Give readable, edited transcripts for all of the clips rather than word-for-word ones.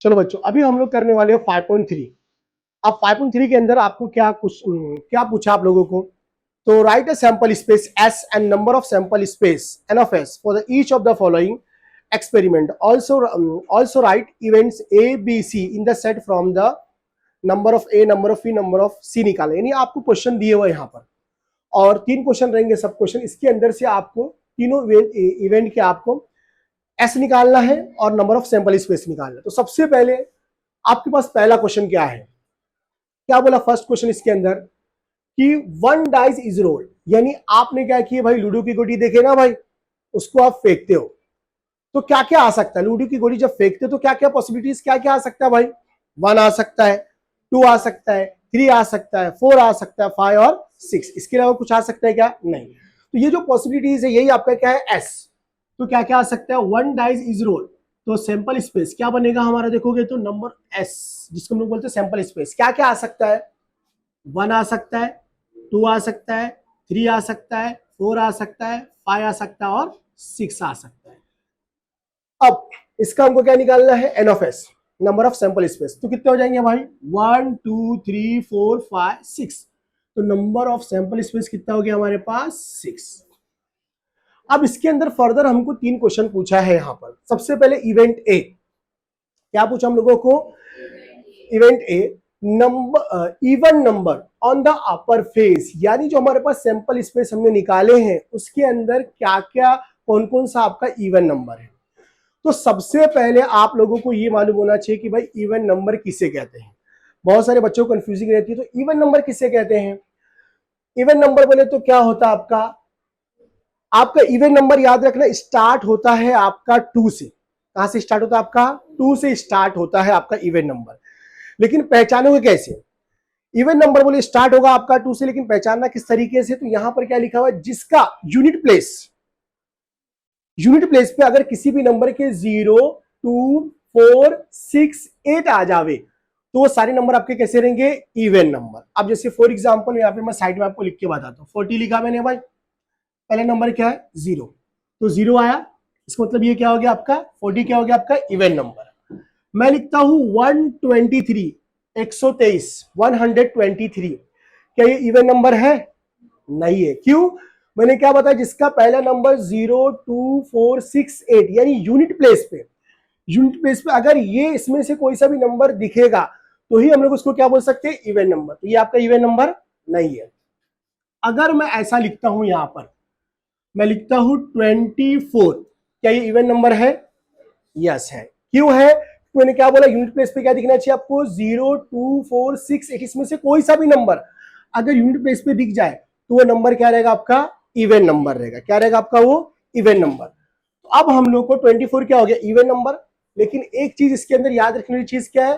चलो बच्चों, अभी हम लोग करने वाले हैं 5.3। अब 5.3 के अंदर आपको क्या पूछा आप लोगों को, तो write a sample space S and number of sample space n of S for the each of the following experiment. Also write events A, B, C in the set from the number of A, number of B, number of C निकाले। यानी आपको question दिए हुए यहाँ पर और 3 question रहेंगे सब क्वेश्चन। इसके अंदर से आपको तीनों इवेंट के आपको एस निकालना है और नंबर ऑफ सैंपल स्पेस निकालना है। तो सबसे पहले आपके पास पहला क्वेश्चन क्या है, क्या बोला फर्स्ट क्वेश्चन इसके अंदर कि 1 डाइस इज रोल्ड, यानी आपने क्या किया भाई, लूडो की गोटी देखे ना भाई, उसको आप फेंकते हो तो क्या क्या आ सकता है। लूडो की गोली जब फेंकते हो तो क्या क्या पॉसिबिलिटीज, क्या क्या आ सकता है भाई, 1 आ सकता है, 2 आ सकता है, 3 आ सकता है, 4 आ सकता है, 5 और 6। इसके अलावा कुछ आ सकता है क्या, नहीं। तो ये जो पॉसिबिलिटीज है यही आपका क्या है, एस। तो क्या क्या आ सकता है, 1 डाइस इज रोल, तो सैंपल स्पेस क्या बनेगा हमारा, देखोगे तो नंबर एस जिसको हम लोग बोलते हैं सैंपल स्पेस, क्या क्या आ सकता है, 1 आ सकता है, 2 आ सकता है, 3 आ सकता है, 4 आ सकता है, 5 आ सकता है और 6 आ सकता है। अब इसका हमको क्या निकालना है, n of S, number of sample space. तो कितने हो जाएंगे भाई, 1 2 3 4 5 6। तो नंबर ऑफ सैंपल स्पेस कितना हो गया हमारे पास, 6। अब इसके अंदर फर्दर हमको 3 क्वेश्चन पूछा है यहाँ पर। सबसे पहले इवेंट ए, क्या पूछा हम लोगों को, event A number even number on the upper face, यानी जो हमारे पास सैंपल स्पेस हमने निकाले हैं उसके अंदर क्या क्या कौन कौन सा आपका इवन नंबर है। तो सबसे पहले आप लोगों को ये मालूम होना चाहिए कि भाई इवन नंबर किसे कहते हैं। बहुत सारे बच्चों को कंफ्यूजिंग रहती है, तो इवन नंबर किसे कहते हैं। इवन नंबर बोले तो क्या होता है आपका, आपका इवन नंबर याद रखना स्टार्ट होता है आपका 2 से। कहां से स्टार्ट होता है आपका, 2 से स्टार्ट होता है आपका इवन नंबर। लेकिन पहचानोगे कैसे, इवन नंबर बोले स्टार्ट होगा आपका 2 से, लेकिन पहचानना किस तरीके से, तो यहां पर क्या लिखा हुआ है, जिसका यूनिट प्लेस पे अगर किसी भी नंबर के 0 2 4 6 8 आ जावे तो वो सारे नंबर आपके कैसे रहेंगे, इवन नंबर। अब जैसे फॉर एग्जांपल यहाँ पे मैं साइड में आपको लिख के बताता हूँ, 40 लिखा मैंने भाई, पहला नंबर क्या है 0, तो 0 आया, इसका मतलब ये क्या हो गया आपका 40, क्या हो गया आपका इवन नंबर। मैं लिखता हूं 123, 123, 123, क्या ये इवन नंबर है, नहीं है। क्यों, मैंने क्या बताया, जिसका पहला नंबर 0 2 4 6 8 यानी यूनिट प्लेस पे अगर ये इसमें से कोई सा भी नंबर दिखेगा तो ही हम लोग उसको क्या बोल सकते हैं, इवन नंबर। तो ये आपका इवन नंबर नहीं है। अगर मैं ऐसा लिखता हूं, यहां पर मैं लिखता हूं 24, क्या ये इवन नंबर है, यस है। क्यों है, मैंने क्या बोला, यूनिट प्लेस पे क्या दिखना चाहिए आपको, 0 2 4 6 8, इसमें से कोई सा भी नंबर अगर यूनिट प्लेस पे दिख जाए तो वो नंबर क्या रहेगा आपका, इवन नंबर रहेगा। क्या रहेगा आपका, वो इवन नंबर। तो अब हम लोग को 24 क्या हो गया, इवन नंबर। लेकिन एक चीज इसके अंदर याद रखने वाली चीज क्या है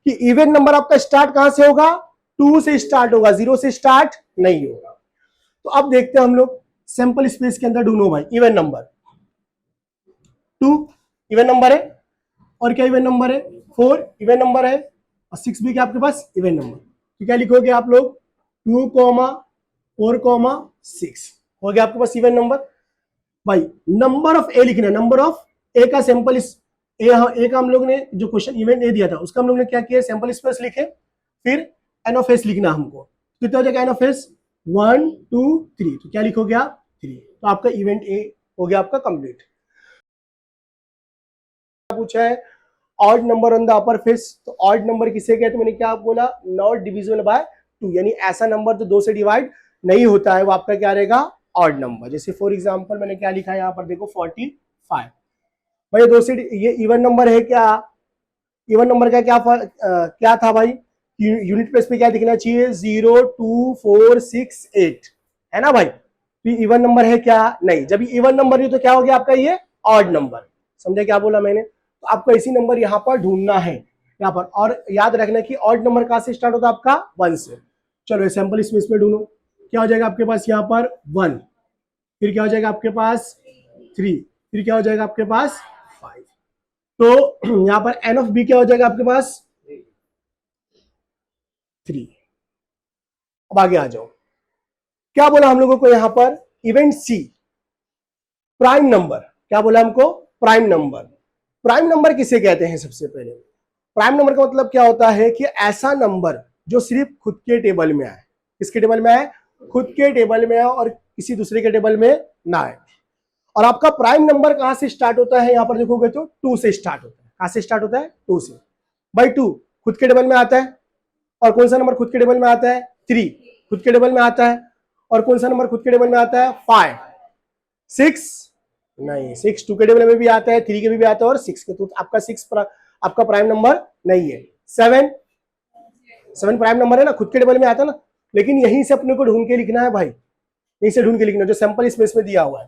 कि इवन नंबर आपका स्टार्ट कहां से होगा, 2 से स्टार्ट होगा, 0 से स्टार्ट नहीं होगा। तो अब देखते हैं हम लोग सैंपल स्पेस के अंदर ढूंढो भाई इवन नंबर। 2 इवन नंबर है, और क्या इवन नंबर है, 4 इवन नंबर है, और 6 भी क्या आपके पास इवन नंबर। तो क्या लिखोगे आप लोग, 2 4 6 हो गया आपके पास इवन नंबर। भाई नंबर ऑफ ए लिखना है, नंबर ऑफ ए का सैंपल ए का हम लोग ने जो क्वेश्चन इवेंट ए दिया था उसका हम लोग ने क्या किया, सैंपल स्पेस लिखे, फिर एन ऑफ एस लिखना हमको। कितना हो जाएगा एन ऑफ एस, 1 2 3, तो क्या लिखोगे आप 3। तो आपका इवेंट ए हो गया आपका कंप्लीट। पूछा है odd number on the upper face, तो ऑड नंबर किसे कहते हैं, मैंने क्या बोला, नॉट डिविजिबल बाय 2, यानी ऐसा नंबर जो 2 से डिवाइड नहीं होता है वो आपका क्या रहेगा, ऑड नंबर। जैसे फॉर एग्जांपल मैंने क्या लिखा है यहाँ पर देखो 45, भाई 2 से ये इवन नंबर है क्या, इवन नंबर का क्या था भाई, यूनिट प्लेस पे क्या दिखना चाहिए, 0 2 4 6 8 है ना भाई। तो इवन नंबर है क्या, नहीं। जब ये इवन नंबर नहीं तो क्या हो गया आपका ये ऑड नंबर। समझे क्या बोला मैंने। तो आपको इसी नंबर यहाँ पर ढूंढना है यहाँ पर, और याद रखना कि ऑड नंबर कहां से स्टार्ट होता है आपका 1 से। चलो सैंपल स्पेस में ढूंढो, क्या हो जाएगा आपके पास यहाँ पर 1, फिर क्या हो जाएगा आपके पास 3, फिर क्या हो जाएगा आपके पास 5। तो यहां पर एन ऑफ बी क्या हो जाएगा आपके पास 3। अब आगे आ जाओ, क्या बोला हम लोगों को यहां पर, इवेंट सी प्राइम नंबर, क्या बोला हमको, प्राइम नंबर। प्राइम नंबर किसे कहते हैं, सबसे पहले प्राइम नंबर का मतलब क्या होता है कि ऐसा नंबर जो सिर्फ खुद के टेबल में आए, किसके टेबल में आए, खुद के टेबल में आए और किसी दूसरे के टेबल में ना आए। और आपका प्राइम नंबर कहां से स्टार्ट होता है, यहां पर देखोगे तो 2 से स्टार्ट होता है। कहां से स्टार्ट होता है, 2 से। भाई 2 खुद के टेबल में आता है, और कौन सा नंबर खुद के टेबल में आता है, 3 खुद के टेबल में आता है, और कौन सा नंबर खुद के टेबल में आता है, 5, 6 नहीं, 6 2 के टेबल में भी आता है, 3 के भी आता है और 6 के, तो आपका 6 आपका प्राइम नंबर नहीं है। 7 प्राइम नंबर है ना, खुद के टेबल में आता है ना, लेकिन यहीं से अपने को ढूंढ के लिखना है भाई, यहीं से ढूंढ के लिखना जो सैंपल स्पेस में दिया हुआ है।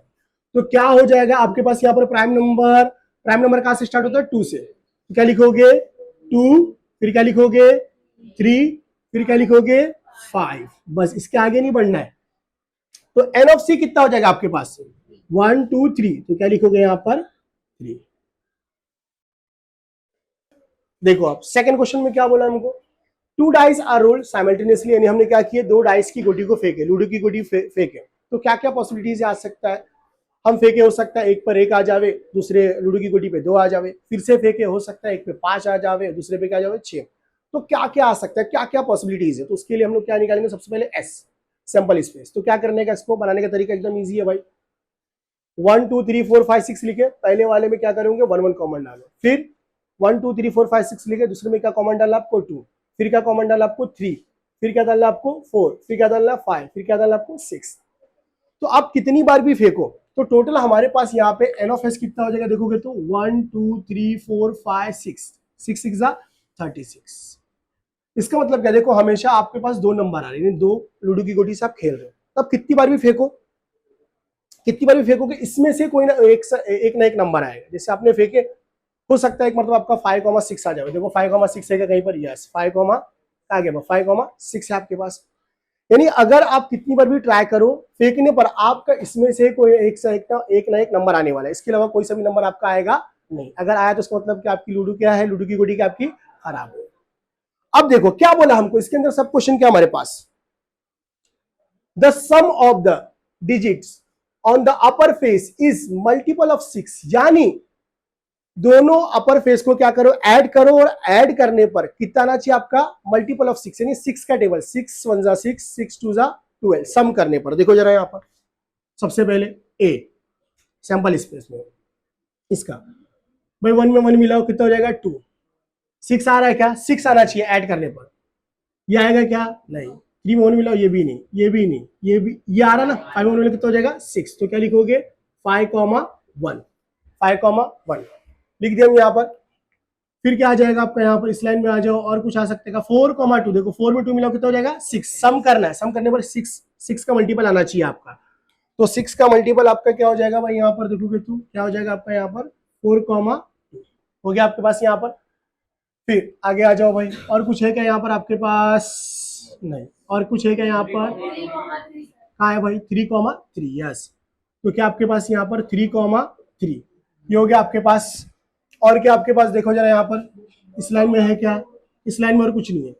तो क्या हो जाएगा आपके पास यहाँ पर प्राइम नंबर कहां से स्टार्ट होता है, 2 से। तो क्या लिखोगे 2, फिर क्या लिखोगे 3, फिर क्या लिखोगे 5, बस इसके आगे नहीं बढ़ना है। तो एन ऑफ सी कितना हो जाएगा आपके पास, 1 2 3, तो क्या लिखोगे यहां पर 3। देखो आप सेकंड क्वेश्चन में क्या बोला हमको, 2 डाइस आर रोल्ड साइमल्टेनियसली, यानी हमने क्या किया, 2 डाइस की गोटी को फेंके, लूडो की गोटी फेंके। तो क्या क्या पॉसिबिलिटीज आ सकता है, हम फेंके, हो सकता है एक पर 1 आ जावे, दूसरे लूडो की गोटी पे 2 आ जावे, फिर से फेंके, हो सकता है एक पे 5 आ जावे, दूसरे पे क्या जावे 6। तो क्या क्या आ सकता है, क्या क्या पॉसिबिलिटीज है। तो उसके लिए हम लोग क्या निकालेंगे, सबसे पहले एस सैंपल स्पेस। तो क्या करने का, इसको बनाने का तरीका एकदम ईजी है भाई। 1 2 3 4 5 6 लिखे, पहले वाले में क्या करोगे 1 1 कॉमन डालो, फिर 1 2 3 4 5 6 लिखे, दूसरे में क्या कॉमन डाला आपको 2, फिर क्या कॉमन डाला आपको 3, फिर क्या डालना आपको 4, फिर क्या डालना 5, फिर क्या डालना आपको 6। तो आप कितनी बार भी फेंको तो टोटल हमारे पास यहाँ पे एन ऑफ एस कितना हो जाएगा, देखोगे तो 1 2 3 4 5 6, 6 6 36। इसका मतलब क्या, देखो हमेशा आपके पास 2 नंबर आ रहे हैं, 2 लूडो की गोटी से आप खेल रहे हो, तब कितनी बार भी फेंको, कितनी बार भी फेंकोगे इसमें से कोई ना एक नंबर आएगा। जैसे आपने फेंके, हो सकता है एक मतलब आपका 5,6 आ जाए, देखो 5,6 है कहीं पर, यस 5, आगे 5,6 है आपके पास। यानी अगर आप कितनी बार भी ट्राई करो फेंकने पर आपका इसमें से कोई एक ना एक नंबर आने वाला है, इसके अलावा कोई सा भी नंबर आपका आएगा नहीं। अगर आया तो उसका मतलब कि आपकी लूडो क्या है, लूडो की गोटी क्या आपकी खराब है। अब देखो क्या बोला हमको, इसके अंदर सब क्वेश्चन क्या हमारे पास, the sum of the digits on the upper face is multiple of 6, यानी दोनों अपर फेस को क्या करो, ऐड करो, और ऐड करने पर कितना आना चाहिए आपका, मल्टीपल ऑफ 6, यानी 6 का टेबल, 6 1 जा 6, 6 2 जा 12, सम करने पर। देखो जरा यहां पर सबसे पहले ए सैंपल स्पेस में इसका, भाई 1 में 1 मिलाओ कितना हो जाएगा 2, 6 आ रहा है क्या, 6 आना चाहिए ऐड करने पर, ये आएगा क्या नहीं, 3 में 1 मिलाओ, ये भी नहीं, ये भी नहीं, ये भी, ये आ रहा ना, 5 में 1 मिलाओ कितना हो जाएगा 6, तो क्या लिखोगे 5,1, 5,1 लिख दिया हम यहाँ पर। फिर क्या आ जाएगा आपका यहाँ पर, इस लाइन में आ जाओ, और कुछ आ सकता है 4,2, देखो 4 में 2 मिलाओ कितना हो जाएगा 6, सम करना है, सम करने पर 6 का मल्टीपल आना चाहिए आपका, तो 6 का मल्टीपल आपका क्या हो जाएगा भाई, यहाँ पर देखोगे तो क्या हो जाएगा आपका यहाँ पर 4,2 हो गया आपके पास यहाँ पर। फिर आगे आ जाओ भाई, और कुछ है क्या यहाँ पर आपके पास, नहीं, और कुछ है क्या यहाँ पर, कहाँ है भाई 3,3, यस, तो क्या आपके पास यहाँ पर 3,3 ये हो गया आपके पास। और क्या आपके पास देखो जरा यहाँ पर इस लाइन में है क्या, इस लाइन में और कुछ नहीं है,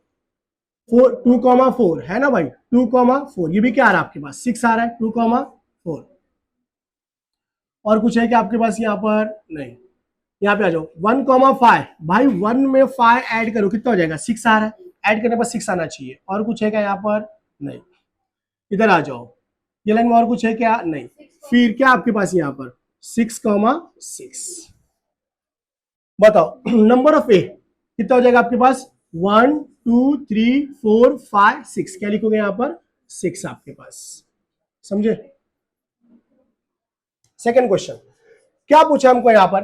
2,4 है ना भाई, 2,4 ये भी क्या आ रहा है आपके पास 6 आ रहा है, 2,4। और कुछ है क्या आपके पास यहाँ पर, नहीं, यहाँ पे आ जाओ 1,5, भाई 1 में 5 ऐड करो कितना हो जाएगा 6 आ रहा है, ऐड करने पर 6 आना चाहिए। और कुछ है क्या यहाँ पर, नहीं, इधर आ जाओ, ये लाइन में और कुछ है क्या, नहीं, फिर क्या आपके पास यहाँ पर 6,6, बताओ नंबर ऑफ ए कितना हो जाएगा आपके पास 1 2 3 4 5 6, क्या लिखोगे यहाँ पर 6 आपके पास, समझे। सेकंड क्वेश्चन क्या पूछा हमको यहाँ पर,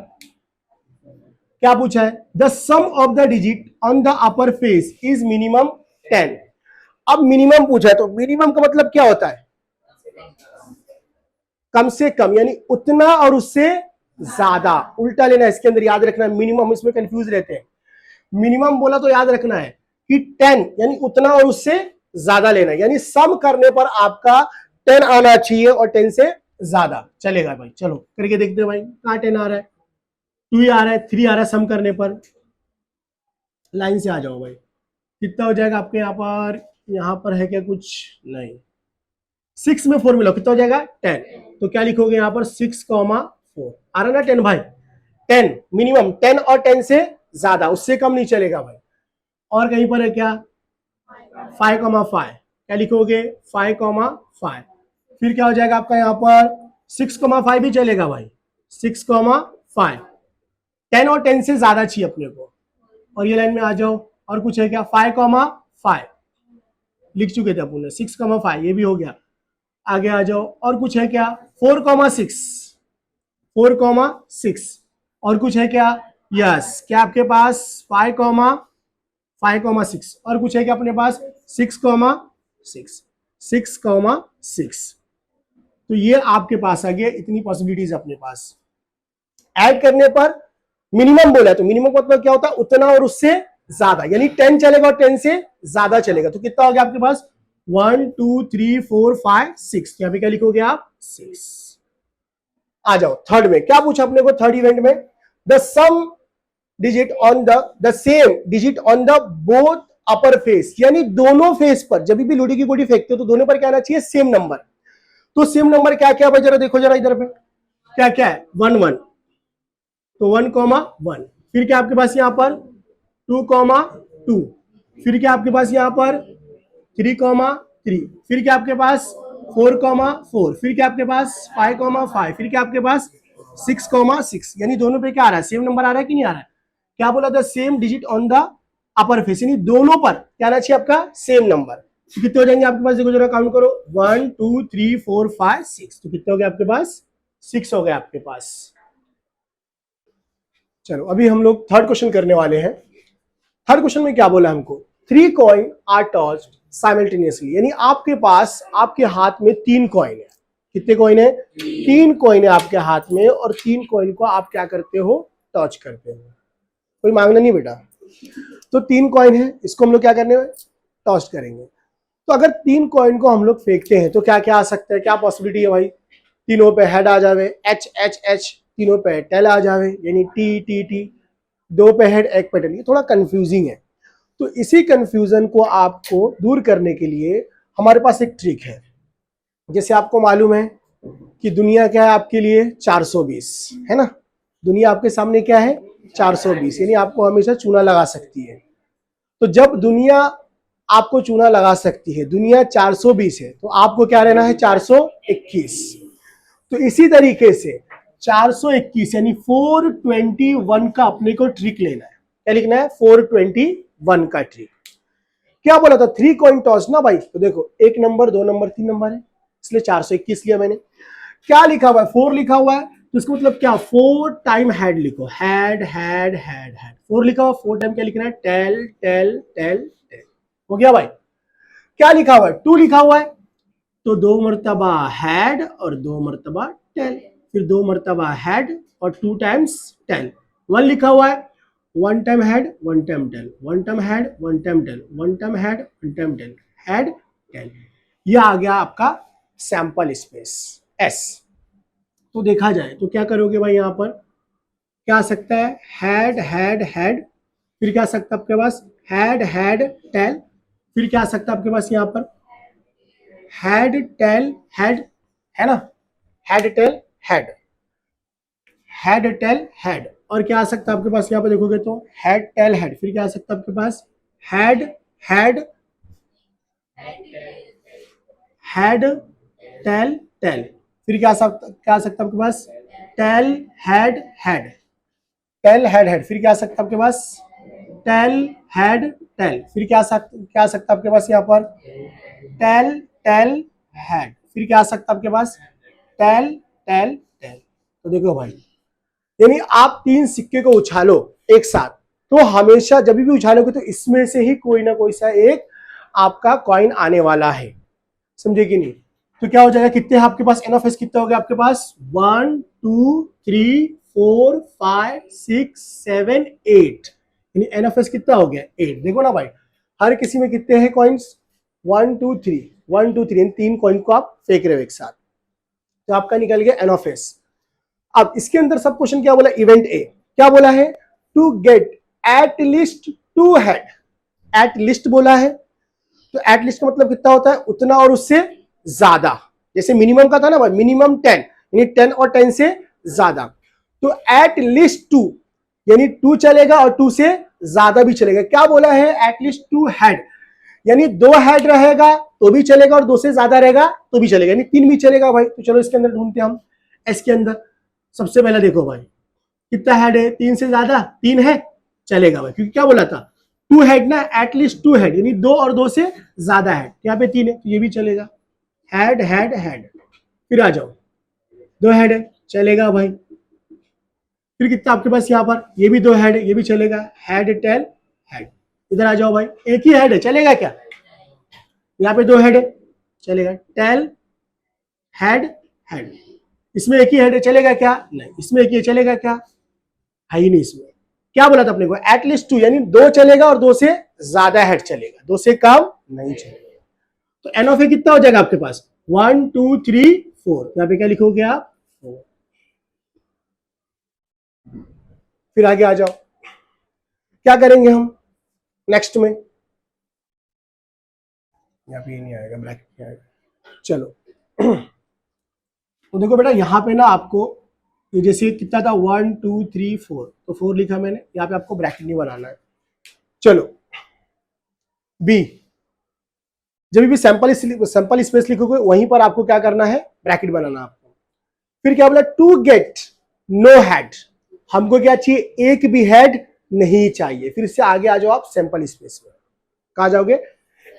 क्या पूछा है, the sum of the digit on the upper face is minimum 10। अब मिनिमम पूछा है, तो मिनिमम का मतलब क्या होता है, कम से कम, यानी उतना और उससे ज्यादा, उल्टा लेना है इसके अंदर, याद रखना है मिनिमम, इसमें कंफ्यूज रहते हैं। मिनिमम बोला तो याद रखना है कि 10 यानी उतना और उससे ज्यादा लेना है, यानी सम करने पर आपका 10 आना चाहिए और 10 से ज्यादा चलेगा भाई। चलो करके देखते हैं भाई, कहां 10 आ रहा है, 2 आ रहा है, 3 आ रहा है, सम करने पर लाइन से आ जाओ भाई, कितना हो जाएगा आपके यहाँ पर है क्या कुछ, नहीं, 6 में 4 मिलाओ कितना हो जाएगा 10, तो क्या लिखोगे यहाँ पर 6,4 आ रहा ना 10 भाई, 10 मिनिमम, 10 और 10 से ज्यादा, उससे कम नहीं चलेगा भाई। और कहीं पर है क्या 5,5, क्या लिखोगे 5,5। फिर क्या हो जाएगा आपका यहाँ पर 6,5 भी चलेगा भाई, 6,5। 10 और 10 से ज्यादा चाहिए अपने को। और ये लाइन में आ जाओ, और कुछ है क्या 5,5 लिख चुके थे अपन 6,5, ये भी हो गया। आगे आ जाओ, और कुछ है क्या 4,6, 4,6। और कुछ है क्या यस, क्या आपके पास 5,6। और कुछ है क्या अपने पास 6,6, 6,6। तो ये आपके पास आ गया, इतनी पॉसिबिलिटीज अपने पास। ऐड करने पर मिनिमम बोला है, तो मिनिमम मतलब क्या होता है उतना और उससे ज्यादा, यानी 10 चलेगा और 10 से ज्यादा चलेगा। तो कितना हो गया आपके पास 1 2 3 4 5 6, यहाँ पे क्या लिखोगे आप 6। आ जाओ थर्ड में, क्या पूछा अपने को थर्ड इवेंट में, the sum digit on the same digit on the both upper face, यानी दोनों फेस पर जब भी लूडी की गोटी फेंकते हो तो दोनों पर क्या आना चाहिए सेम नंबर। तो सेम नंबर क्या क्या भाई, जरा देखो जरा इधर पे क्या क्या है 1 1, तो 1,1। फिर क्या आपके पास यहां पर 2,2। फिर क्या आपके पास यहां पर 3,3। फिर क्या आपके पास 4,4। फिर क्या आपके पास 5,5। फिर क्या आपके पास 6,6। यानी दोनों पे क्या आ रहा है सेम नंबर आ रहा है कि नहीं आ रहा है। क्या बोला था same digit on the upper face, यानी दोनों पर क्या आना चाहिए आपका सेम नंबर। तो कितने हो जाएंगे आपके पास, देखो जरा काउंट करो 1 2 3 4 5 6, तो कितने हो गए आपके पास 6 हो गए आपके पास। चलो अभी हम लोग थर्ड क्वेश्चन करने वाले हैं। थर्ड क्वेश्चन में क्या बोला हमको, 3 कॉइन आर टॉस्ड साइमल्टेनियसली, यानी आपके पास आपके हाथ में 3 कॉइन है। कितने कॉइन है 3 कॉइन है आपके हाथ में, और 3 कॉइन को आप क्या करते हो टॉच करते हो। कोई मांगना नहीं बेटा, तो 3 कॉइन है, इसको हम लोग क्या करने टॉस करेंगे। तो अगर 3 कॉइन को हम लोग फेंकते हैं तो क्या क्या आ सकता है, क्या पॉसिबिलिटी है भाई, तीनों पे हेड आ जावे, एच एच एच, तीनों पे टेल आ जावे, यानी टी टी टी, 2 पे हेड 1 पे टेल, ये थोड़ा कंफ्यूजिंग है। तो इसी कंफ्यूजन को आपको दूर करने के लिए हमारे पास एक ट्रिक है। जैसे आपको मालूम है कि दुनिया क्या है आपके लिए 420 है ना, दुनिया आपके सामने क्या है 420, यानी आपको हमेशा चूना लगा सकती है। तो जब दुनिया आपको चूना लगा सकती है, दुनिया 420 है, तो आपको क्या रहना है 421। तो इसी तरीके से 421 यानी 421 का अपने को ट्रिक लेना है। क्या लिखना है 421 का ट्रिक। क्या बोला था 3 कॉइन टॉस ना भाई, तो देखो 1 नंबर 2 नंबर 3 नंबर है, इसलिए 421 लिया मैंने। क्या लिखा हुआ है 4 लिखा हुआ है, तो इसका मतलब क्या 4 टाइम हेड लिखो, हेड हेड हेड हेड, 4 लिखा हुआ 4 टाइम क्या लिखना है टेल टेल टेल टेल, हो गया भाई। क्या लिखा हुआ है 2 लिखा हुआ है, तो 2 मर्तबा हेड और 2 मर्तबा टेल, फिर 2 मर्तबा हेड और 2 टाइम्स टेल। 1 लिखा हुआ है 1 time head 1 time tail, 1 time head 1 time tail, 1 time head 1 time tail, head tail. यह आ गया आपका सैंपल स्पेस एस। तो देखा जाए तो क्या करोगे भाई, यहां पर क्या आ सकता है हेड हेड हेड, फिर क्या आ सकता है आपके पास हेड हेड टेल, फिर क्या आ सकता है आपके पास यहां पर हेड टेल हेड, है ना, head tail head, head tail head. और क्या आ सकता है आपके पास यहां पर देखोगे तो हेड टेल हेड, फिर क्या आ सकता है आपके पास head head head tail tail, फिर क्या आ सकता है आपके पास tail head head, tail head head, फिर क्या आ सकता है आपके पास टेल हेड टेल, फिर क्या आ सकता है आपके पास यहाँ पर टेल टेल हेड, फिर क्या आ सकता है आपके पास टेल टेल टेल। तो देखो भाई, यानी आप 3 सिक्के को उछालो एक साथ, तो हमेशा जब भी उछालोगे तो इसमें से ही कोई ना कोई सा एक आपका कॉइन आने वाला है, समझे कि नहीं। तो क्या हो जाएगा, कितने आपके पास एन ऑफ एस कितने हो गए आपके पास 1 2 3 4 5 6 7 8, यानी एन ऑफ एस कितना हो गया 8। देखो ना भाई, हर किसी में कितने हैं कॉइन्स 1 2 3 1 2 3, 3 कॉइन को आप फेंक रहे हो एक साथ, तो आपका निकल गया एन ऑफ एस। अब इसके अंदर सब क्वेश्चन क्या बोला, इवेंट ए क्या बोला है to get at least 2 head, at least बोला है, तो एट लीस्ट का मतलब कितना होता है उतना और उससे ज्यादा। जैसे मिनिमम का था ना भाई, मिनिमम 10, यानी 10 और 10 से ज्यादा। तो एट लीस्ट 2, यानी 2 चलेगा और 2 से ज्यादा भी चलेगा। क्या बोला है? एटलीस्ट 2 हेड, यानी 2 हेड रहेगा तो भी चलेगा और 2 से ज्यादा रहेगा तो भी चलेगा, यानी 3 भी चलेगा भाई। तो चलो इसके अंदर ढूंढते हैं हम। एस के अंदर सबसे पहले देखो भाई कितना हेड है, 3 से ज्यादा, 3 है, चलेगा भाई, क्योंकि क्या बोला था 2 हेड ना, एटलीस्ट 2 हेड, यानी 2 और 2 से ज्यादा हेड। यहाँ पे 3 है तो ये भी चलेगा, हेड हेड हेड। फिर आ जाओ 2 हेड है, चलेगा भाई। फिर कितना आपके पास यहाँ पर, ये भी 2 हेड है, ये भी चलेगा, हेड टेल हेड। इधर आ जाओ भाई, एक ही हेड है, चलेगा क्या? यहाँ पे 2 हेड है, चलेगा, टेल हेड हेड। इसमें एक ही हेड है, चलेगा क्या? नहीं। इसमें एक ही चलेगा क्या? है ही नहीं इसमें। क्या बोला था अपने को? एटलीस्ट 2, यानी 2 चलेगा और 2 से ज्यादा हेड चलेगा, 2 से कम नहीं चलेगा। तो एन ऑफ ए कितना हो जाएगा आपके पास? 1 2 3 4। यहाँ पे क्या लिखोगे आप? 4। फिर आगे आ जाओ, क्या करेंगे हम नेक्स्ट में? यहाँ पे नहीं आएगा, ब्रैकेट आएगा। चलो तो देखो बेटा, यहाँ पे ना आपको ये जैसे कितना था 1 2 3 4, तो 4 लिखा मैंने, यहाँ पे आपको ब्रैकेट नहीं बनाना है। चलो बी, जब भी सैंपल स्पेस लिखोगे वहीं पर आपको क्या करना है? ब्रैकेट बनाना आपको। फिर क्या बोला? टू गेट नो हेड, हमको क्या चाहिए? एक भी हेड नहीं चाहिए। फिर इससे आगे आ जाओ आप सैंपल स्पेस में, कहा जाओगे?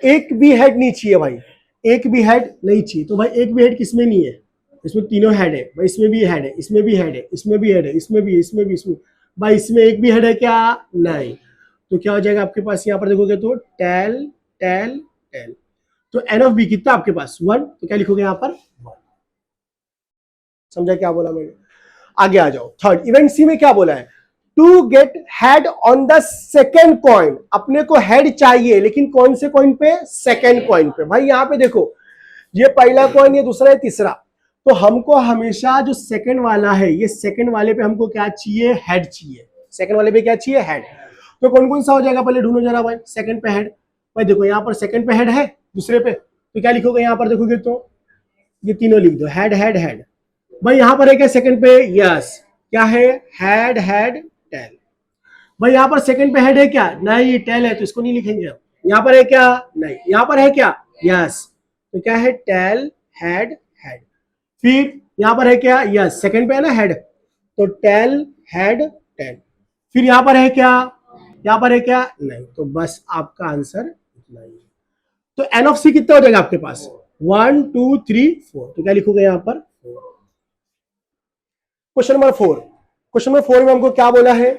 एक भी हेड नहीं चाहिए भाई, एक भी हेड नहीं चाहिए। तो भाई एक भी हेड किसमें नहीं है? इसमें तीनों हेड है भाई, इसमें भी हेड है, इसमें भी हेड है, इसमें भी हेड है, इसमें भी, इसमें भी, इसमें भाई, इसमें एक भी हेड है क्या? नहीं। तो क्या हो जाएगा आपके पास? यहाँ पर देखोगे तो टेल टेल टेल। तो एन ऑफ बी कितना आपके पास? 1। तो क्या लिखोगे यहाँ पर? 1। समझा क्या बोला मैंने? आगे आ जाओ थर्ड। इवेंट सी में क्या बोला है? To get head on the second coin, अपने को हेड चाहिए लेकिन कौन से कॉइन पे? सेकेंड कॉइन पे। भाई यहाँ पे देखो, ये पहला कॉइन, ये दूसरा, ये तीसरा, तो हमको हमेशा जो सेकंड वाला है, ये सेकंड वाले पे हमको क्या चाहिए? हेड चाहिए। सेकंड वाले पे क्या चाहिए? हेड। तो कौन कौन सा हो जाएगा पहले ढूंढो जरा भाई। सेकंड पे हेड, भाई देखो यहाँ पर सेकंड पे हेड है, दूसरे पे, तो क्या लिखोगे यहाँ पर? देखोगे तो ये तीनों लिख दो, हेड हेड हेड। भाई यहाँ पर है क्या सेकंड पे? यस, क्या है? Head head tell. भाई यहाँ पर सेकंड पे हेड है क्या? नहीं, टेल है, तो इसको नहीं लिखेंगे हम। यहाँ पर है क्या? नहीं। यहाँ पर है क्या? यस, तो क्या है? Tell head head. फिर यहाँ पर है क्या? यस, सेकंड पे है ना हेड, तो टेल हेड टेल। फिर यहाँ पर है क्या? यहाँ पर है क्या? नहीं। तो बस आपका आंसर इतना ही है। तो एन ऑफ सी कितना हो जाएगा आपके पास? 1 2 3 4। तो क्या लिखोगे यहाँ पर? 4। Question number 4। क्वेश्चन नंबर 4 में हमको क्या बोला है?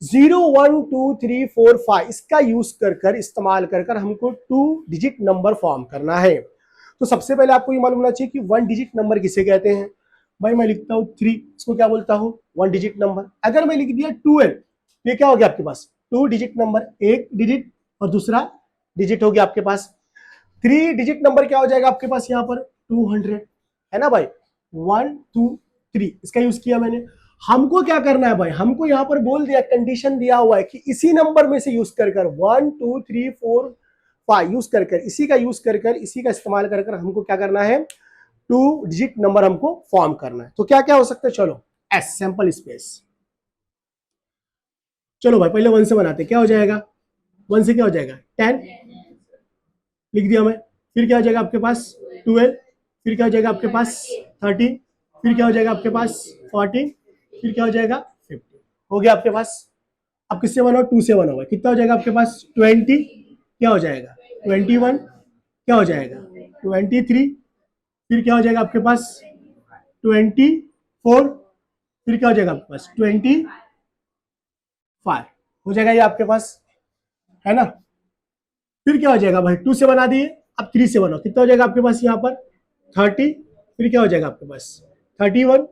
0 1 2 3 4 5, इसका यूज कर इस्तेमाल कर हमको 2 डिजिट नंबर फॉर्म करना है। तो सबसे पहले आपको ये मालूम होना चाहिए कि 1 डिजिट नंबर किसे कहते हैं। भाई मैं लिखता हूं 3, इसको क्या बोलता हूं? 1 डिजिट नंबर। अगर मैं लिख दिया 12, ये क्या हो गया आपके पास? 2 डिजिट नंबर, एक डिजिट और दूसरा डिजिट हो गया आपके पास। 3 डिजिट नंबर क्या हो जाएगा आपके पास यहाँ पर? 200, है ना भाई? 1 2 3, इसका यूज किया मैंने। हमको क्या करना है भाई? हमको यहाँ पर बोल दिया, कंडीशन दिया हुआ है कि इसी नंबर में से यूज कर 1 2 3 4 5 यूज कर इसी का यूज कर इसी का इस्तेमाल कर हमको क्या करना है? 2 डिजिट नंबर हमको फॉर्म करना है। तो क्या क्या हो सकता है? चलो एस, सैंपल स्पेस। चलो भाई पहले 1 से बनाते, क्या हो जाएगा? 1 से क्या हो जाएगा? 10 लिख दिया मैं। फिर क्या हो जाएगा आपके पास? 12। फिर क्या हो जाएगा आपके पास? 13। फिर क्या हो जाएगा आपके पास? 14। फिर क्या हो जाएगा? 15। हो गया आपके पास। अब किससे बनाओ? 2 से बनाओ। कितना हो जाएगा आपके पास? 20। क्या हो जाएगा? 21। क्या हो जाएगा? 23। फिर क्या हो जाएगा आपके पास? 24। फिर क्या हो जाएगा आपके पास? 25। हो जाएगा ये आपके पास, है ना? फिर क्या हो जाएगा भाई? 2 से बना दिए, अब 3 से बनाओ। कितना हो जाएगा आपके पास यहाँ पर? 30। फिर क्या हो जाएगा आपके पास? 31।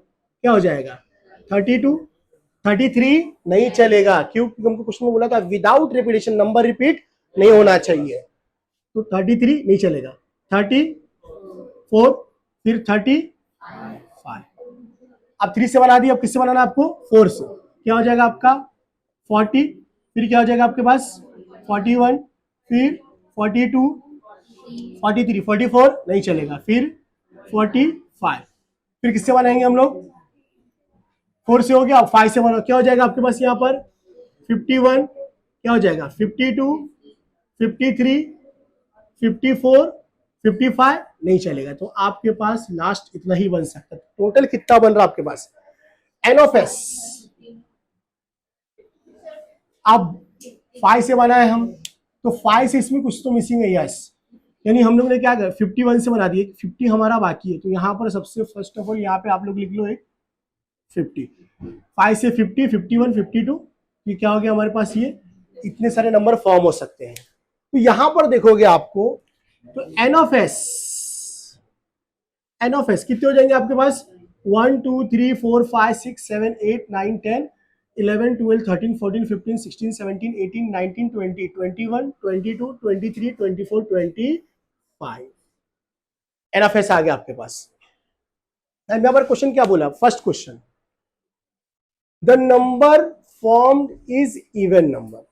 क्या हो जाएगा? 32। 33 नहीं चलेगा, क्योंकि हमको क्वेश्चन में बोला था विदाउट रिपीटेशन, नंबर रिपीट नहीं होना चाहिए। तो 33 नहीं चलेगा। 34, फिर 35। अब 3 से बना दिया, अब किससे बनाना आपको? 4 से। क्या हो जाएगा आपका? 40। फिर क्या हो जाएगा आपके पास? 41। फिर 42, 43, 44 नहीं चलेगा। फिर 45। फिर किससे बनाएंगे हम लोग? 4 से हो गया, अब 5 से बनाओ। क्या हो जाएगा आपके पास यहाँ पर? 51 क्या हो जाएगा 52, 53, 54, 55 नहीं चलेगा। तो आपके पास लास्ट इतना ही बन सकता है। टोटल कितना बन रहा है आपके पास एन ऑफ एस? अब 5 से बनाए हम, तो 5 से इसमें कुछ तो मिसिंग है, यस। यानी हम लोग ने क्या किया 51 से बना दिए, 50 हमारा बाकी है। तो यहाँ पर सबसे फर्स्ट ऑफ ऑल यहाँ पे आप लोग लिख लो एक 50, 5 से 50, 51, 52, ये क्या हो गया हमारे पास, ये इतने सारे नंबर फॉर्म हो सकते हैं। तो यहां पर देखोगे आपको तो एन ऑफ एस कितने हो जाएंगे आपके पास 1 2 3 4 5 6 7 8 9 10 11 12 13 14 15 16 17 18 19 20 21 22 23 24 25 एन ऑफ एस आ गया आपके पास। यहाँ पर क्वेश्चन क्या बोला, first question the number formed is even number.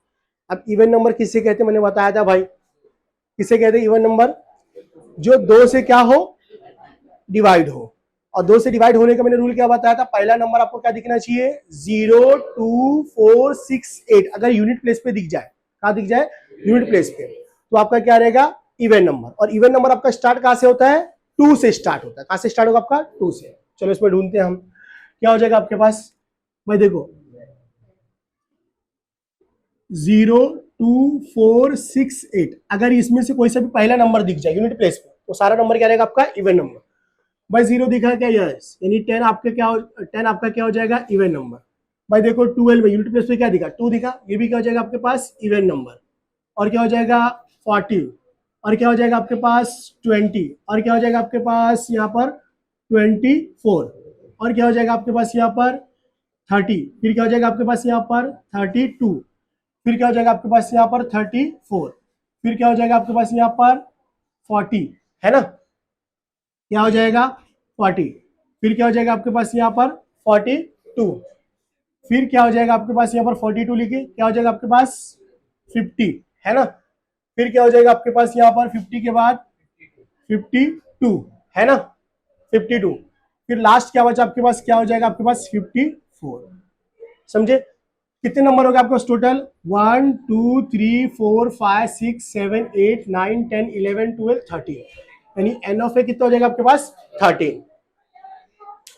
अब इवन नंबर किसे कहते हैं, मैंने बताया था भाई, किसे कहते हैं इवन नंबर, जो दो से क्या हो डिवाइड हो। और दो से डिवाइड होने का मैंने रूल क्या बताया था, पहला नंबर आपको क्या दिखना चाहिए 0 2 4 6 8, अगर यूनिट प्लेस पे दिख जाए, कहा दिख जाए यूनिट प्लेस पे, तो आपका क्या रहेगा इवन नंबर। और इवन नंबर आपका स्टार्ट कहां से होता है 2 से स्टार्ट होता है। कहां से स्टार्ट होगा आपका 2 से। चलो इसमें ढूंढते हैं हम, क्या हो जाएगा आपके पास भाई, देखो 0 2 4 6 8, अगर इसमें से कोई सा भी पहला नंबर दिख जाए यूनिट प्लेस पे, तो सारा नंबर क्या रहेगा आपका इवन नंबर। भाई 0 दिखा क्या, यस, यानी 10 आपका क्या 10 आपका क्या हो जाएगा इवन नंबर। भाई देखो 12 में यूनिट प्लेस पे क्या दिखा 2 दिखा, ये भी क्या हो जाएगा आपके पास इवन नंबर। और क्या हो जाएगा 40, और क्या हो जाएगा आपके पास 20, और क्या हो जाएगा आपके पास यहाँ पर 24, और क्या हो जाएगा आपके पास यहाँ पर 30, फिर क्या हो जाएगा आपके पास यहाँ पर 32, फिर क्या हो जाएगा आपके पास यहाँ पर 34, फिर क्या हो जाएगा आपके पास यहाँ पर 40, है ना, क्या हो जाएगा 40, फिर क्या हो जाएगा आपके पास यहाँ पर 42, फिर क्या हो जाएगा आपके पास यहाँ पर 42 लिखे, क्या हो जाएगा आपके पास 50, है ना, फिर क्या हो जाएगा आपके पास यहाँ पर 50 के बाद 52, है ना 52, फिर लास्ट क्या बचा आपके पास, क्या हो जाएगा आपके पास 54। समझे, कितने नंबर हो गए आपके पास टोटल 1 2 3 4 5 6 7 8 9 10 11 12 13, यानी एन ऑफ ए कितना हो जाएगा आपके पास 13।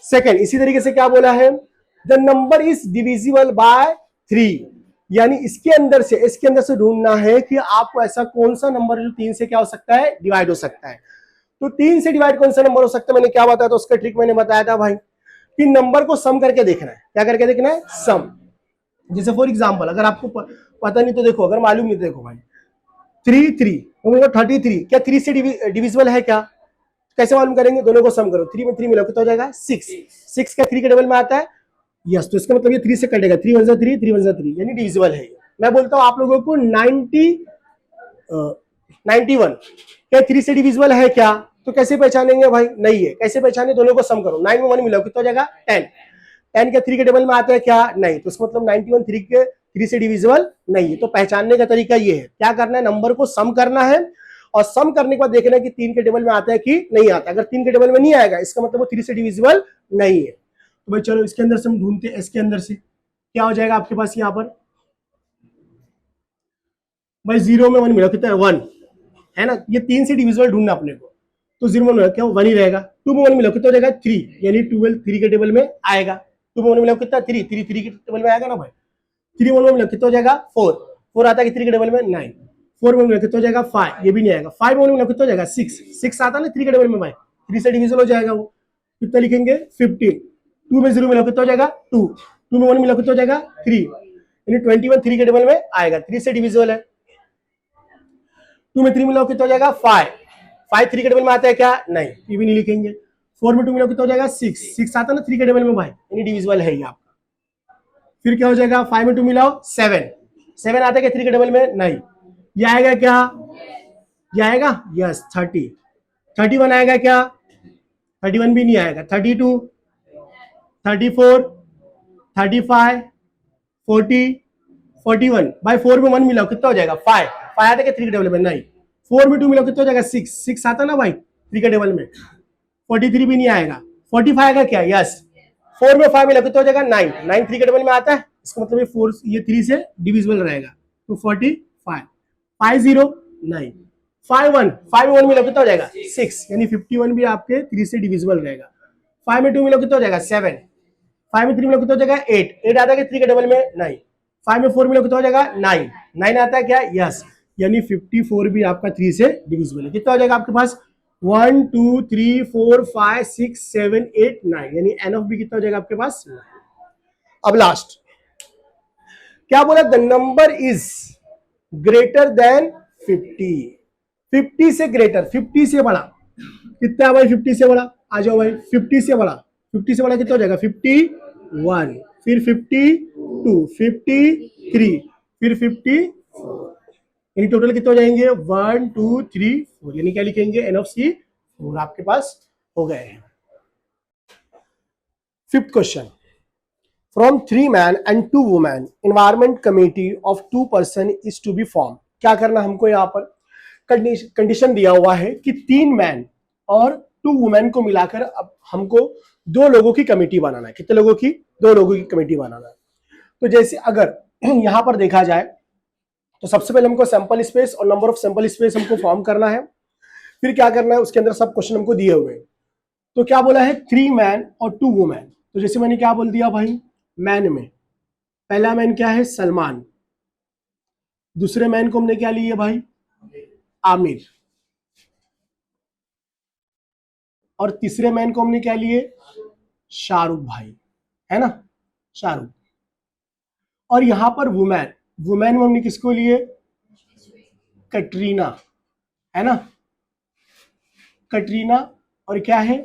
सेकेंड, इसी तरीके से क्या बोला है the number is divisible by 3, यानी इसके अंदर से ढूंढना है कि आपको ऐसा कौन सा नंबर जो 3 से क्या हो सकता है डिवाइड हो सकता है। तो 3 से डिवाइड कौन सा नंबर हो सकता है, मैंने क्या बताया था उसका ट्रिक मैंने बताया था भाई, कि नंबर को सम करके देखना है। क्या करके देखना है, सम। जैसे फॉर एग्जाम्पल अगर आपको पता नहीं तो देखो, अगर मालूम नहीं तो देखो भाई 3 3 33, क्या 3 से डिविजिबल है क्या, कैसे मालूम करेंगे, दोनों को सम करो, 3 में 3 मिला कितना हो जाएगा 6, 6 का 3 के डबल में आता है, यस, तो इसका मतलब ये 3 से कटेगा, 3 1 3 3 1 3, यानी डिविजिबल है। मैं बोलता हूं आप लोगों को 91 क्या 3 से डिविजिबल है क्या, तो कैसे पहचानेंगे भाई, नहीं है, कैसे पहचाने, दोनों को सम करो, 9 में 1 मिला कितना हो जाएगा 10, 10 के 3 के टेबल में आता है क्या, नहीं, तो इसका मतलब 91 3 से डिविजिबल नहीं है। तो पहचानने का तरीका ये है, क्या करना है, नंबर को सम करना है, और सम करने के बाद देखना है कि 3 के टेबल में आता है कि नहीं आता। अगर 3 के टेबल में नहीं आएगा इसका मतलब वो 3 से डिविजिबल नहीं है। तो भाई चलो इसके अंदर से हम ढूंढते हैं, इसके अंदर से क्या हो जाएगा आपके पास यहाँ पर, भाई 0 में 1 मिला कितना है 1, है ना, ये 3 से डिविजिबल ढूंढना अपने को, तो 0 में 1 क्या 1 ही रहेगा। 2 में 1 मिला कितना हो जाएगा 3, यानी 12 3 के टेबल में आएगा। 2 में 1 मिला कितना 3 3 3 के टेबल में आएगा ना भाई। 3 में 1 मिला कितना हो जाएगा 4, 4 आता है 3 के टेबल में 9, 4 में मिला कितना हो जाएगा 5, ये भी नहीं आएगा। 5 में मिला कितना हो जाएगा 6, 6 आता है ना 3 के टेबल में भाई, 3 से डिविजिबल हो जाएगा वो, कितना लिखेंगे 15। 2 में 0 मिला कितना हो जाएगा 2, 2 में 1 मिला कितना हो जाएगा 3, यानी 21 3 के टेबल में आएगा, 3 से डिविजिबल है। 2 में 3 मिला कितना हो जाएगा 5, 5 3 के टेबल में आता है क्या, नहीं, ये भी नहीं लिखेंगे। 4 में 2 मिला कितना हो जाएगा 6, 6 आता है ना 3 के टेबल में भाई, यानी डिविजिबल है ये आपका। फिर क्या हो जाएगा 5 में 2 मिलाओ 7, 7 आता है क्या 3 के टेबल में, नहीं, ये आएगा क्या, ये आएगा यस 30, 31 आएगा क्या, 31 भी नहीं आएगा। 32, 34, 35, 40, 41, भाई 4 में 1 मिलाओ कितना हो जाएगा 5, 5 आता है क्या 3 के टेबल में, नहीं। 4 में 2 मिलाओ कितना हो जाएगा 6, 6 आता ना भाई 3 के टेबल में। 43 भी नहीं आएगा। 45 आएगा क्या, यस। 4 में 5 मिला कितना हो जाएगा 9, 9 3 के टेबल में आता है, इसका मतलब ये 4 ये 3 से डिविजिबल रहेगा, तो 45 50 नहीं 51 मिला कितना हो जाएगा 6, यानी 51 भी आपके 3 से डिविजिबल रहेगा। 5 में 2 मिला कितना हो जाएगा 7, 5 में 3 मिला कितना हो जाएगा 8 आता है 3 के डबल में 9, 5 में 4 मिला कितना हो जाएगा 9 आता है क्या, यस, यानी 54 भी आपका 3 से डिविजिबल है। कितना हो जाएगा आपके पास 1 2 3 4 5 6 7 8 9, यानी एन ऑफ बी कितना हो जाएगा आपके पास 9। अब लास्ट क्या बोला, the number is greater then 50, 50 से ग्रेटर, 50 से बड़ा कितना है भाई, 50 से बड़ा आ जाओ भाई, 50 से बड़ा, 50 से बड़ा कितना हो जाएगा 51, फिर 52, 53, फिर 54, यानी टोटल कितने हो जाएंगे 1 2 3 4, यानी क्या लिखेंगे एन ऑफ सी 4 आपके पास हो गए हैं। Fifth question, from 3 men and 2 women environment committee of 2 person is to be formed। क्या करना हमको यहाँ पर, कंडीशन दिया हुआ है कि 3 मैन और 2 वुमेन को मिलाकर अब हमको 2 लोगों की कमेटी बनाना है। कितने लोगों की, 2 लोगों की कमेटी बनाना है। तो जैसे अगर यहां पर देखा जाए तो सबसे पहले हमको सैंपल स्पेस और नंबर ऑफ सैंपल स्पेस हमको फॉर्म करना है, फिर क्या करना है उसके अंदर सब क्वेश्चन हमको दिए हुए हैं। तो क्या बोला है 3 मैन और 2 वुमेन, तो जैसे मैंने क्या बोल दिया भाई, मैन में पहला मैन क्या है सलमान, दूसरे मैन को हमने क्या लिए भाई आमिर, और तीसरे मैन को हमने क्या लिए शाहरुख भाई, है ना शाहरुख। और यहां पर वुमेन, वुमेन में हमने किसको लिए कटरीना, है ना कटरीना, और क्या है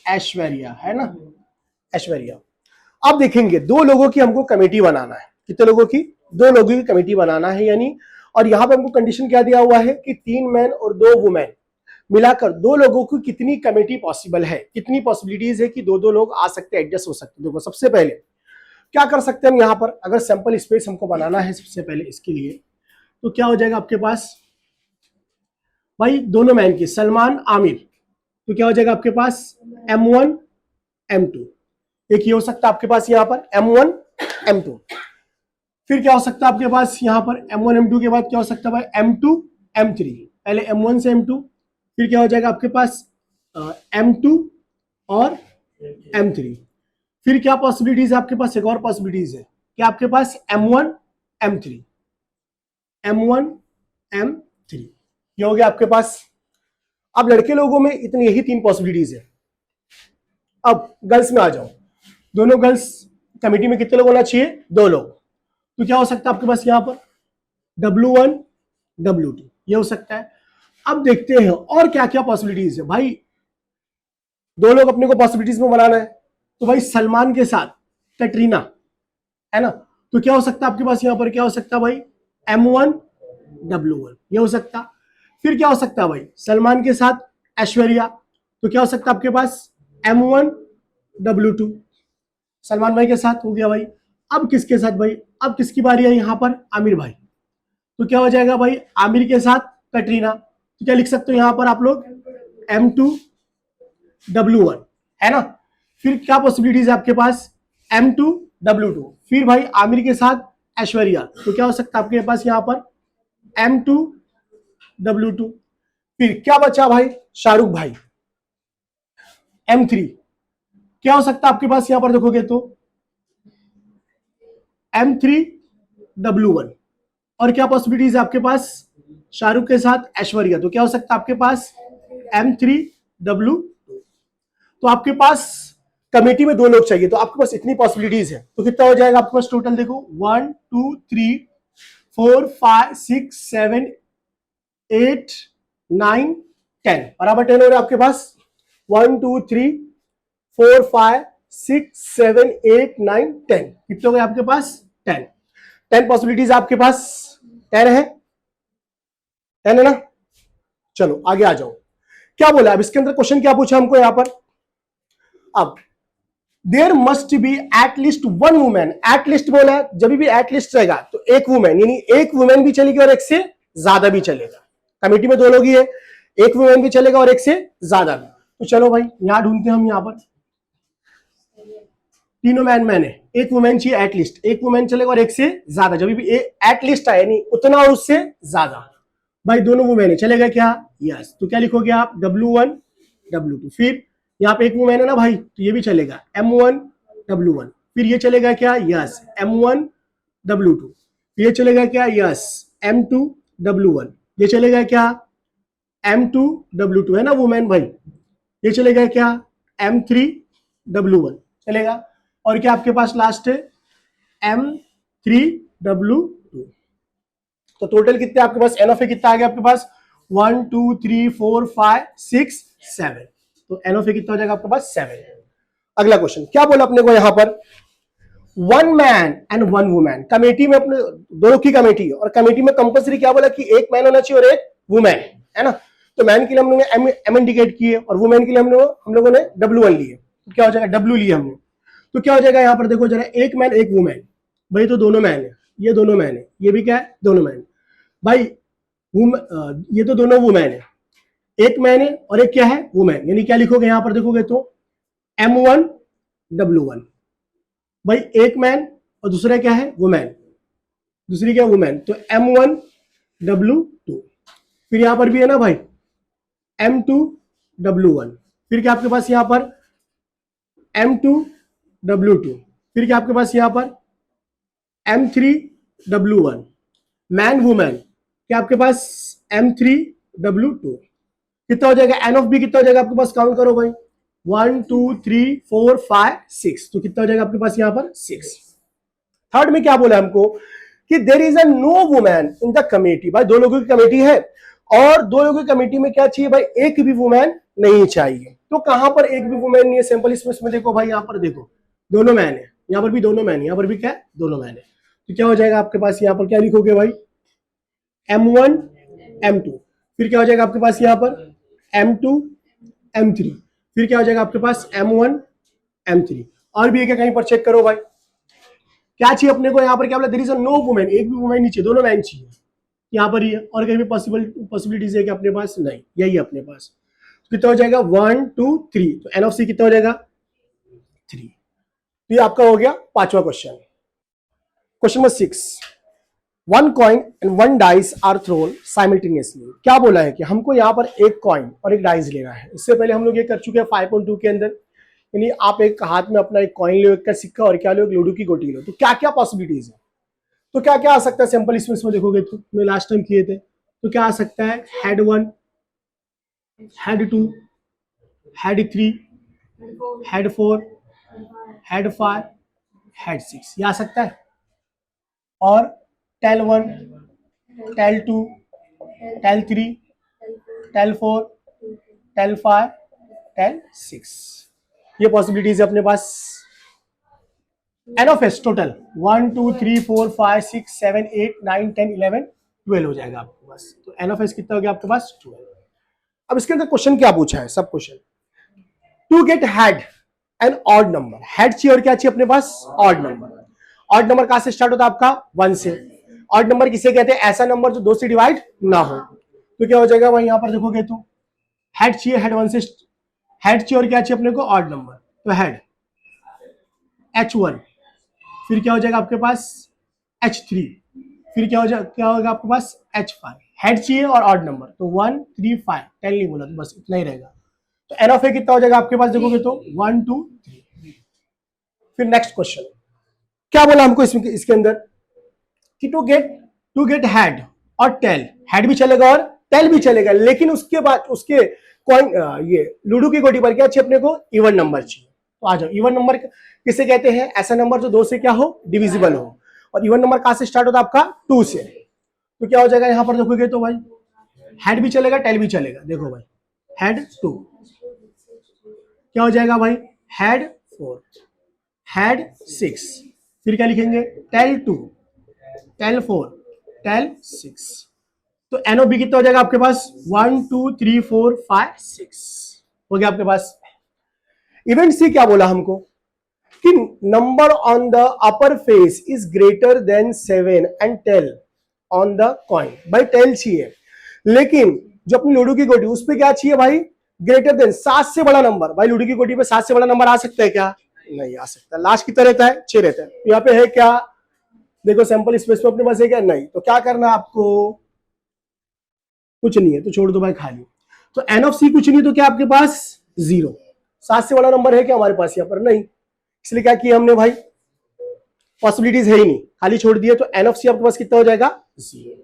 ऐश्वर्या, है ना ऐश्वर्या। अब देखेंगे 2 लोगों की हमको कमेटी बनाना है, कितने लोगों की 2 लोगों की कमेटी बनाना है यानी, और यहां पे हमको कंडीशन क्या दिया हुआ है कि 3 मैन और 2 वुमेन मिलाकर 2 लोगों की कितनी कमेटी पॉसिबल है, कितनी पॉसिबिलिटीज है कि 2 लोग आ सकते हैं, एडजस्ट हो सकते हैं। देखो सबसे पहले क्या कर सकते हैं हम यहाँ पर, अगर सैंपल स्पेस हमको बनाना है सबसे पहले इसके लिए, तो क्या हो जाएगा आपके पास भाई दोनों मैन की सलमान आमिर, तो क्या हो जाएगा आपके पास M1 M2, एक ये हो सकता है आपके पास यहाँ पर M1 M2, फिर क्या हो सकता है आपके पास यहाँ पर M1 M2 के बाद क्या हो सकता है भाई M2 M3, पहले M1 से M2, फिर क्या हो जाएगा आपके पास M2 और M3, फिर क्या पॉसिबिलिटीज है आपके पास, एक और पॉसिबिलिटीज है कि आपके पास M1 M3 M1 M3, ये हो गया आपके पास। अब लड़के लोगों में इतनी यही 3 पॉसिबिलिटीज है। अब गर्ल्स में आ जाओ, दोनों गर्ल्स कमेटी में कितने लोग होना चाहिए 2 लोग, तो क्या हो सकता है आपके पास यहाँ पर W1 W2, ये हो सकता है। अब देखते हैं और क्या क्या पॉसिबिलिटीज है भाई, 2 लोग अपने को पॉसिबिलिटीज में बनाना है, तो भाई सलमान के साथ कैटरीना, है ना, तो क्या हो सकता है आपके पास यहाँ पर, क्या हो सकता है भाई M1 W1, ये हो सकता। फिर क्या हो सकता है भाई सलमान के साथ ऐश्वर्या, तो क्या हो सकता है आपके पास M1 W2, सलमान भाई के साथ हो गया भाई। अब किसके साथ भाई, अब किसकी बारी है यहाँ पर आमिर भाई, तो क्या हो जाएगा भाई आमिर के साथ कटरीना, तो क्या लिख सकते हो यहाँ पर आप लोग M2 W1, है ना। फिर क्या पॉसिबिलिटीज है आपके पास M2 W2, फिर भाई आमिर के साथ ऐश्वर्या, तो क्या हो सकता है आपके पास यहाँ पर M2 W2, फिर क्या बचा भाई शाहरुख भाई M3, क्या हो सकता है आपके पास यहाँ पर देखोगे तो M3 W1, और क्या पॉसिबिलिटीज है आपके पास शाहरुख के साथ ऐश्वर्या, तो क्या हो सकता है आपके पास M3 W2। तो आपके पास कमेटी में 2 लोग चाहिए, तो आपके पास इतनी पॉसिबिलिटीज है, तो कितना हो जाएगा आपके पास टोटल देखो 1 2 3 4 5 6 7 8 9 10, बराबर 10 हो रहा है आपके पास 1 2 3 4 5 6 7 8 9 10, कितने हो गए आपके पास 10 पॉसिबिलिटीज आपके पास 10 है, 10 है ना। चलो आगे आ जाओ, क्या बोला अब इसके अंदर क्वेश्चन क्या पूछा हमको यहां पर, अब there must be at least 1 women, at least बोला है, जब भी एटलीस्ट रहेगा तो एक वुमेन, यानी एक वुमेन भी चलेगी और एक से ज्यादा भी चलेगा, कमेटी में 2 लोग ही है, एक वुमेन भी चलेगा और एक से ज्यादा भी। तो चलो भाई यहां ढूंढते हैं हम, यहां पर तीनों मैन मैन है, एक वुमेन चाहिए एटलीस्ट, एक वुमेन चलेगा और एक से ज्यादा, जब भी एटलीस्ट आए यानी उतना और उससे ज्यादा। भाई दोनों वुमेन है, चलेगा क्या? यस। तो क्या लिखोगे आप? W1 W2। फिर यहाँ पे एक वुमेन है ना भाई, तो ये भी चलेगा M1 W1। फिर ये चलेगा क्या? Yes M1 W2। ये चलेगा क्या? Yes M2 W1। ये चलेगा क्या? M2 W2 है ना वुमेन भाई। ये चलेगा क्या? M3 W1 चलेगा। और क्या आपके पास लास्ट है? M3 W2। तो टोटल कितने आपके पास एन ऑफ ए कितना आ गया आपके पास? 1 2 3 4 5 6 7। तो एन ऑफ ए कितना हो जाएगा आपके पास? 7। अगला क्वेश्चन क्या बोला अपने को यहां पर? One man and one women, committee में अपने दोनों की कमेटी है और कमेटी में कंपल्सरी क्या बोला कि एक मैन होना चाहिए और एक वुमेन, है ना। तो मैन के लिए हम लोगों ने एम इंडिकेट किए और वुमेन के लिए हम लोगों ने W1 लिए। तो क्या हो जाएगा? W लिए हमने। तो क्या हो जाएगा यहाँ पर? देखो जरा, एक मैन एक वुमेन, भाई तो दोनों मैन है, ये दोनों मैन है, ये भी क्या है? दोनों मैन भाई। ये तो दोनों वुमेन है, एक मैन है और एक क्या है? वुमेन। यानी क्या लिखोगे यहाँ पर? देखोगे तो M1 W1। भाई एक मैन और दूसरा क्या है? वुमेन, दूसरी क्या? वुमेन। तो M1 W2। फिर यहां पर भी है ना भाई M2 W1। फिर क्या आपके पास यहां पर? M2 W2। फिर क्या आपके पास यहां पर? M3 W1। मैन वुमेन क्या आपके पास? M3 W2। कितना हो जाएगा? एन ऑफ बी कितना हो जाएगा आपके पास? काउंट करो भाई। 1 2 3 4 5 6। तो कितना हो जाएगा आपके पास यहाँ पर? 6। थर्ड में क्या बोला हमको कि there is a no women in the committee. भाई दो लोगों की कमेटी है और दो लोगों की कमेटी में क्या चाहिए भाई? एक भी वुमेन नहीं चाहिए। तो कहां पर एक भी वुमेन नहीं है? सिंपल इसमें देखो भाई, यहां पर देखो दोनों मैन है, यहां पर भी दोनों मैन है, यहां पर भी क्या है? दोनों मैन है। तो क्या हो जाएगा आपके पास यहां पर? क्या लिखोगे भाई? M1 M2। फिर क्या हो जाएगा आपके पास यहां पर? M2 M3। फिर क्या हो जाएगा आपके पास? M1 M3। और भी है कहीं पर? चेक करो भाई, क्या चाहिए अपने को यहाँ पर? क्या बोला? There is a no women, एक भी वुमेन नहीं चाहिए, दोनों मैन चाहिए। यहाँ पर ही है और कहीं भी पॉसिबिलिटीज है कि अपने पास? नहीं, यही है अपने पास। तो कितना हो जाएगा? 1 2 3। तो एन ऑफ सी कितना हो जाएगा? 3। तो ये आपका हो गया पांचवा question. Question number 6, one coin and one dice are thrown simultaneously. क्या बोला है कि हमको यहाँ पर एक कॉइन और एक डाइस लेना है। इससे पहले हम लोग ये कर चुके हैं 5.2 के अंदर, यानी आप एक हाथ में अपना एक कॉइन लो, एक का सिक्का और क्या लो? एक लूडो की गोटी लो। तो क्या क्या पॉसिबिलिटीज है? तो क्या क्या आ सकता है? सिंपल इसमें देखोगे तो मैं लास्ट टाइम किए थे, तो क्या आ सकता है? Head 1, head 2, head 3, head 4, head 5, head 6, ये आ सकता है। और tail 1, tail 2, tail 3, tail 4, tail 5, tail 6, ये पॉसिबिलिटीज है अपने पास। एन ऑफ एस टोटल 1 2 3 4 5 6 7 8 9 10 11 12 हो जाएगा आपके पास। तो एन ऑफ एस कितना हो गया आपके पास? 12। अब इसके अंदर क्वेश्चन क्या पूछा है? Sub question to get head and odd number. Head चाहिए और क्या चाहिए अपने पास? Odd number. ऑड नंबर कहां से स्टार्ट होता है आपका? 1 से। ऑड नंबर किसे कहते हैं? ऐसा नंबर जो 2 से डिवाइड ना हो। तो क्या हो जाएगा भाई? यहां पर देखोगे तो हेड चाहिए, हेड 1 से हेड चाहिए और क्या चाहिए अपने को? Odd number. तो हेड H1। फिर क्या हो जाएगा आपके पास? H3। फिर क्या होगा आपके पास? H5। हेड चाहिए और ऑड नंबर, तो 1 3 5 10 नहीं बोला, तो बस इतना ही रहेगा। तो एन ऑफ ए कितना हो जाएगा आपके पास? देखोगे तो 1 2 3। फिर नेक्स्ट क्वेश्चन क्या बोला हमको इसमें, इसके अंदर कि टू गेट हेड और टेल। हेड भी चलेगा और टेल भी चलेगा, लेकिन उसके बाद उसके कॉइन ये लूडो की गोटी पर क्या चाहिए अपने को? इवन नंबर चाहिए। तो आ जाओ, इवन नंबर किसे कहते हैं? ऐसा नंबर जो 2 से क्या हो? डिविजिबल हो। और इवन नंबर कहां से स्टार्ट होता है आपका? 2 से। तो क्या हो जाएगा यहां पर? देखोगे तो भाई हेड भी चलेगा, टेल भी चलेगा। देखो भाई हेड 2, क्या हो जाएगा भाई? Head 4, head 6। फिर क्या लिखेंगे? Tail 2, tail 4, tail 6। तो एन ओ बी कितना हो जाएगा आपके पास? 1 2 3 4 5 6 हो गया आपके पास। इवेंट सी क्या बोला हमको कि number on the upper face is greater than 7 and tail on the coin. भाई टेल चाहिए, लेकिन जो अपनी लूडो की गोटी उस पर क्या चाहिए भाई? ग्रेटर देन, 7 से बड़ा नंबर। भाई लूडो की गोटी पे 7 से बड़ा नंबर आ सकता है क्या? नहीं आ सकता। लास्ट कितना रहता है? 6 रहता है। तो यहाँ पे है क्या? देखो सैंपल स्पेस में अपने पास है क्या? नहीं। तो क्या करना है आपको? कुछ नहीं है तो छोड़ दो भाई खाली। तो एन ऑफ सी कुछ नहीं, तो क्या आपके पास? 0। 7 से बड़ा नंबर है क्या हमारे पास यहाँ पर? नहीं। इसलिए क्या किया हमने भाई? पॉसिबिलिटीज है ही नहीं, खाली छोड़ दिए। तो एन ऑफ सी आपके पास कितना हो जाएगा? 0।